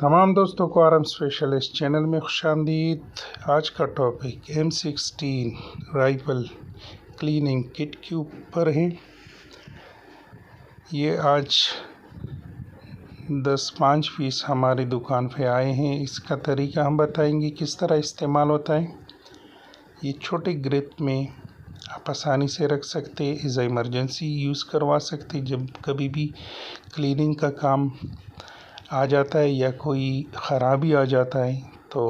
तमाम दोस्तों को आरएम स्पेशलिस्ट चैनल में खुशामदीद। आज का topic M16 rifle cleaning kit के ऊपर है। ये आज 10-5 पीस हमारी दुकान पे आए हैं। इसका तरीका हम बताएंगे किस तरह इस्तेमाल होता है। ये छोटे ग्रिप में आप आसानी से रख सकते, एज इमरजेंसी यूज़ करवा सकते। जब कभी भी क्लीनिंग का काम आ जाता है या कोई ख़राबी आ जाता है तो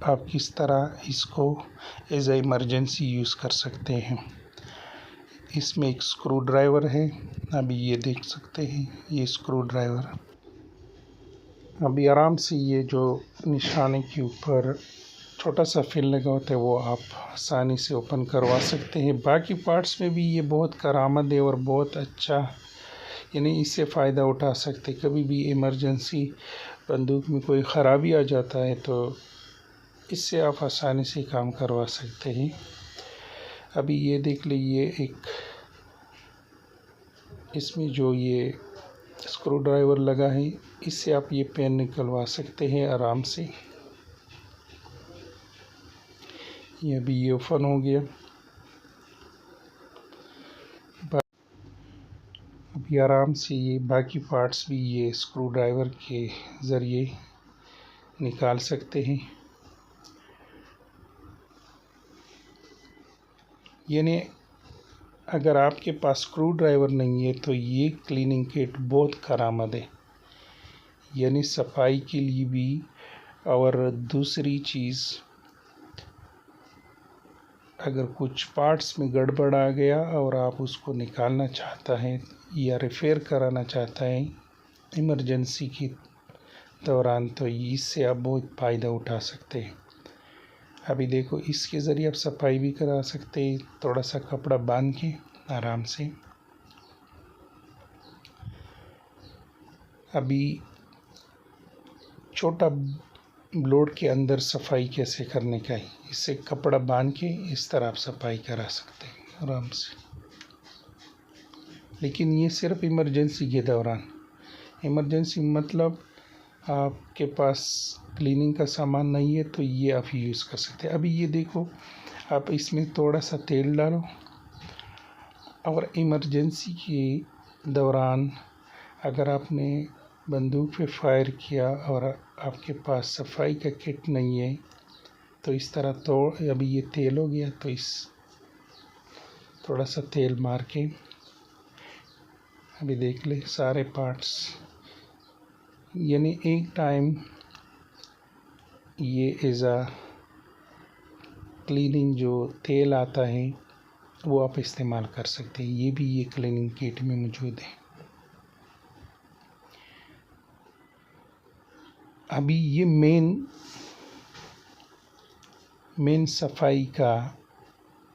आप किस तरह इसको एज ए इमरजेंसी यूज़ कर सकते हैं। इसमें एक स्क्रू ड्राइवर है, अभी ये देख सकते हैं। ये स्क्रू ड्राइवर अभी आराम से ये जो निशाने के ऊपर छोटा सा फिल लगा होता है वो आप आसानी से ओपन करवा सकते हैं। बाकी पार्ट्स में भी ये बहुत करामद है और बहुत अच्छा, यानी इससे फ़ायदा उठा सकते। कभी भी इमरजेंसी बंदूक में कोई ख़राबी आ जाता है तो इससे आप आसानी से काम करवा सकते हैं। अभी ये देख लीजिए, एक इसमें जो ये स्क्रू ड्राइवर लगा है, इससे आप ये पेन निकलवा सकते हैं आराम से। ये अभी ये ओपन हो गया। अभी आराम से ये बाकी पार्ट्स भी ये स्क्रू ड्राइवर के ज़रिए निकाल सकते हैं। यानी अगर आपके पास स्क्रू ड्राइवर नहीं है तो ये क्लीनिंग किट बहुत करामद है, यानी सफाई के लिए भी। और दूसरी चीज़, अगर कुछ पार्ट्स में गड़बड़ आ गया और आप उसको निकालना चाहता है या रिपेयर कराना चाहता है इमरजेंसी के दौरान, तो इससे आप बहुत फ़ायदा उठा सकते हैं। अभी देखो, इसके ज़रिए आप सफाई भी करा सकते हैं, थोड़ा सा कपड़ा बांध के आराम से। अभी छोटा ब्लोड के अंदर सफाई कैसे करने का है, इससे कपड़ा बांध के इस तरह आप सफाई करा सकते हैं आराम से। लेकिन ये सिर्फ इमरजेंसी के दौरान, इमरजेंसी मतलब आपके पास क्लीनिंग का सामान नहीं है तो ये आप यूज़ कर सकते हैं। अभी ये देखो, आप इसमें थोड़ा सा तेल डालो और इमरजेंसी के दौरान अगर आपने बंदूक पे फायर किया और आपके पास सफाई का किट नहीं है तो इस तरह, तो अभी ये तेल हो गया तो इस थोड़ा सा तेल मार के अभी देख ले सारे पार्ट्स, यानी एक टाइम ये एज आ क्लीनिंग जो तेल आता है वो आप इस्तेमाल कर सकते हैं। ये भी ये क्लीनिंग किट में मौजूद है। अभी ये मेन सफाई का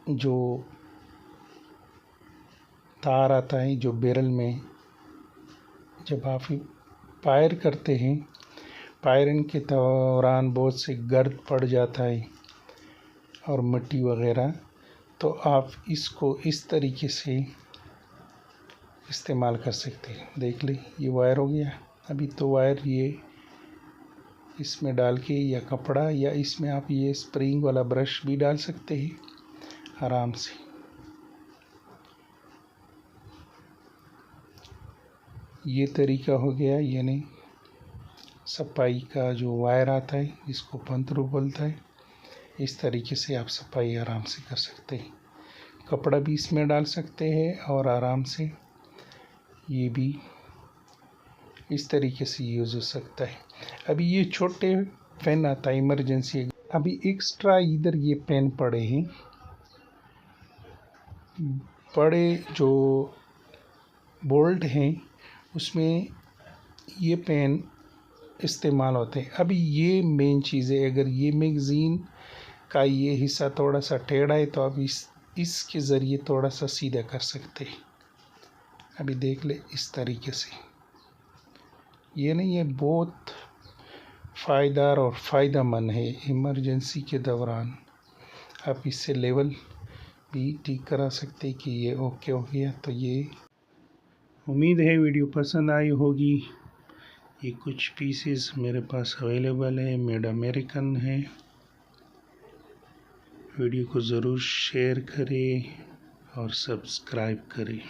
जो तार आता है, जो बैरल में जब आप फायर करते हैं, फायरिंग के दौरान बहुत से गर्द पड़ जाता है और मिट्टी वगैरह, तो आप इसको इस तरीके से इस्तेमाल कर सकते हैं। देख ले, ये वायर हो गया। अभी तो वायर ये इसमें डाल के या कपड़ा, या इसमें आप ये स्प्रिंग वाला ब्रश भी डाल सकते हैं आराम से। ये तरीका हो गया, यानी सफाई का जो वायर आता है इसको पंतरू बोलता है। इस तरीके से आप सफाई आराम से कर सकते हैं। कपड़ा भी इसमें डाल सकते हैं और आराम से ये भी इस तरीके से यूज़ हो सकता है। अभी ये छोटे पेन आता है इमरजेंसी। अभी एक्स्ट्रा इधर ये पेन पड़े हैं, बड़े जो बोल्ट हैं उसमें ये पेन इस्तेमाल होते हैं। अभी ये मेन चीज़ है, अगर ये मैगज़ीन का ये हिस्सा थोड़ा सा टेढ़ा है तो आप इसके ज़रिए थोड़ा सा सीधा कर सकते हैं। अभी देख ले इस तरीके से। ये नहीं, ये बहुत फ़ायदेदार और फ़ायदेमंद है इमरजेंसी के दौरान। आप इससे लेवल भी ठीक करा सकते कि ये ओके हो गया। तो ये उम्मीद है वीडियो पसंद आई होगी। ये कुछ पीसेस मेरे पास अवेलेबल है, मेड अमेरिकन है। वीडियो को ज़रूर शेयर करें और सब्सक्राइब करें।